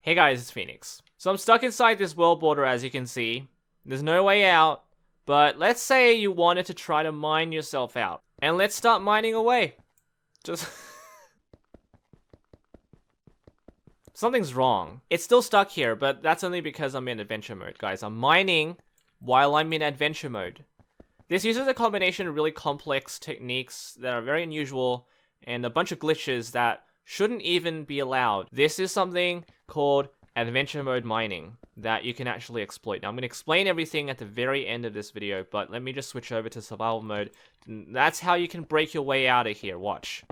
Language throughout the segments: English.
Hey guys, it's Phoenix. So I'm stuck inside this world border, as you can see. There's no way out, but let's say you wanted to try to mine yourself out. And let's start mining away. Just... Something's wrong. It's still stuck here, but that's only because I'm in adventure mode, guys. I'm mining while I'm in adventure mode. This uses a combination of really complex techniques that are very unusual and a bunch of glitches that shouldn't even be allowed. This is something called adventure mode mining that you can actually exploit. Now I'm going to explain everything at the very end of this video, but let me just switch over to survival mode. That's how you can break your way out of here. Watch.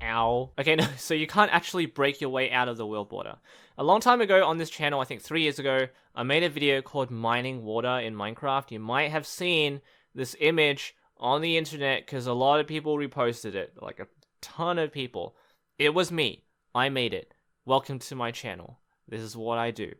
Ow. Okay, no, so you can't actually break your way out of the world border. A long time ago on this channel, I think 3 years ago, I made a video called Mining Water in Minecraft. You might have seen this image on the internet because a lot of people reposted it, like a ton of people. It was me. I made it. Welcome to my channel. This is what I do.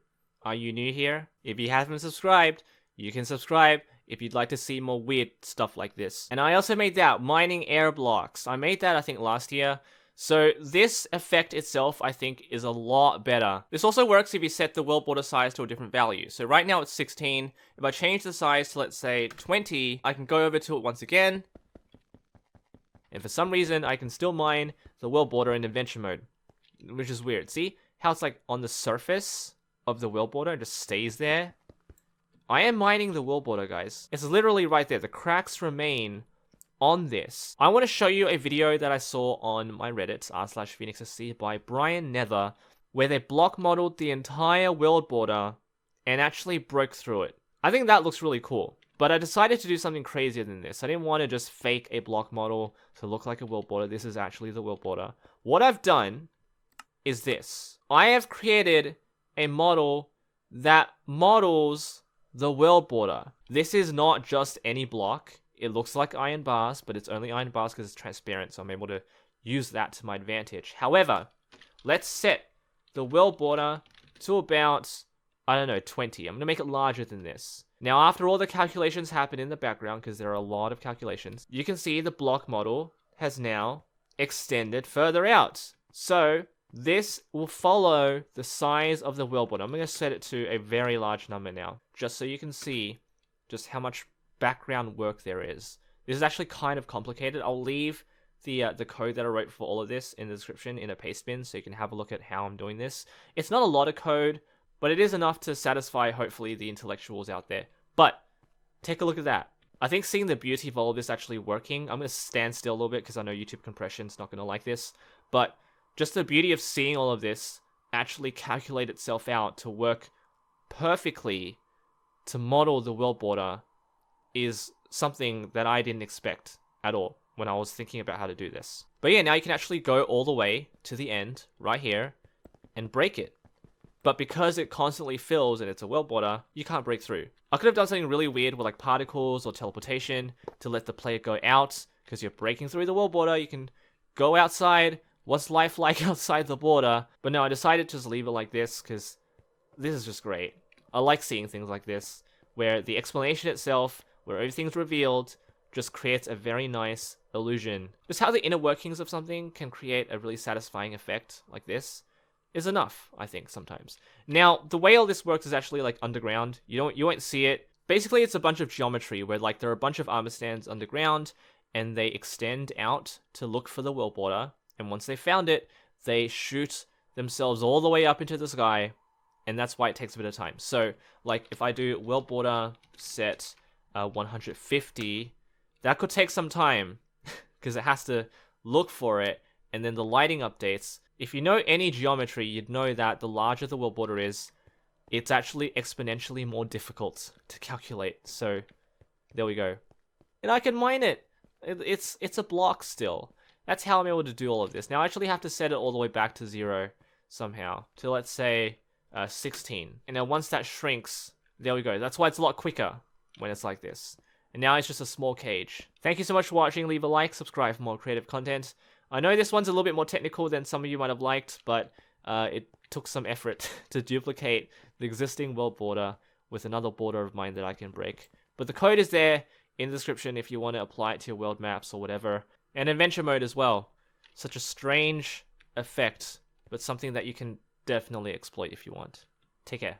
Are you new here? If you haven't subscribed, you can subscribe if you'd like to see more weird stuff like this. And I also made that, mining air blocks. I made that, I think, last year. So this effect itself, I think, is a lot better. This also works if you set the world border size to a different value. So right now it's 16. If I change the size to, let's say, 20, I can go over to it once again. And for some reason, I can still mine the world border in adventure mode, which is weird. See how it's like on the surface of the world border, it just stays there? I am mining the world border, guys. It's literally right there. The cracks remain on this. I want to show you a video that I saw on my Reddit, r/PhoenixSC, by Brian Nether, where they block modeled the entire world border and actually broke through it. I think that looks really cool. But I decided to do something crazier than this. I didn't want to just fake a block model to look like a world border. This is actually the world border. What I've done is this. I have created a model that models the world border. This is not just any block. It looks like iron bars, but it's only iron bars because it's transparent, so I'm able to use that to my advantage. However, let's set the world border to about, I don't know, 20. I'm going to make it larger than this. Now, after all the calculations happen in the background, because there are a lot of calculations, you can see the block model has now extended further out. So this will follow the size of the world border. I'm going to set it to a very large number now, just so you can see just how much background work there is. This is actually kind of complicated. I'll leave the code that I wrote for all of this in the description in a paste bin, so you can have a look at how I'm doing this. It's not a lot of code, but it is enough to satisfy, hopefully, the intellectuals out there. But take a look at that. I think seeing the beauty of all of this actually working, I'm going to stand still a little bit because I know YouTube compression's not going to like this. But just the beauty of seeing all of this actually calculate itself out to work perfectly to model the world border is something that I didn't expect at all when I was thinking about how to do this. But yeah, now you can actually go all the way to the end right here and break it. But because it constantly fills and it's a world border, you can't break through. I could have done something really weird with like particles or teleportation to let the player go out, because you're breaking through the world border, you can go outside. What's life like outside the border? But no, I decided to just leave it like this, because this is just great. I like seeing things like this, where the explanation itself, where everything's revealed, just creates a very nice illusion. Just how the inner workings of something can create a really satisfying effect like this is enough, I think, sometimes. Now, the way all this works is actually like underground. You won't see it. Basically, it's a bunch of geometry where like there are a bunch of armor stands underground and they extend out to look for the world border. And once they found it, they shoot themselves all the way up into the sky. And that's why it takes a bit of time. So, like, if I do world border set 150, that could take some time because it has to look for it. And then the lighting updates. If you know any geometry, you'd know that the larger the world border is, it's actually exponentially more difficult to calculate. So, there we go. And I can mine it. It's a block still. That's how I'm able to do all of this. Now, I actually have to set it all the way back to 0 somehow. To, let's say, 16. And now once that shrinks, there we go. That's why it's a lot quicker when it's like this. And now it's just a small cage. Thank you so much for watching. Leave a like, subscribe for more creative content. I know this one's a little bit more technical than some of you might have liked, but it took some effort to duplicate the existing world border with another border of mine that I can break. But the code is there in the description if you want to apply it to your world maps or whatever. And adventure mode as well. Such a strange effect but something that you can definitely exploit if you want. Take care.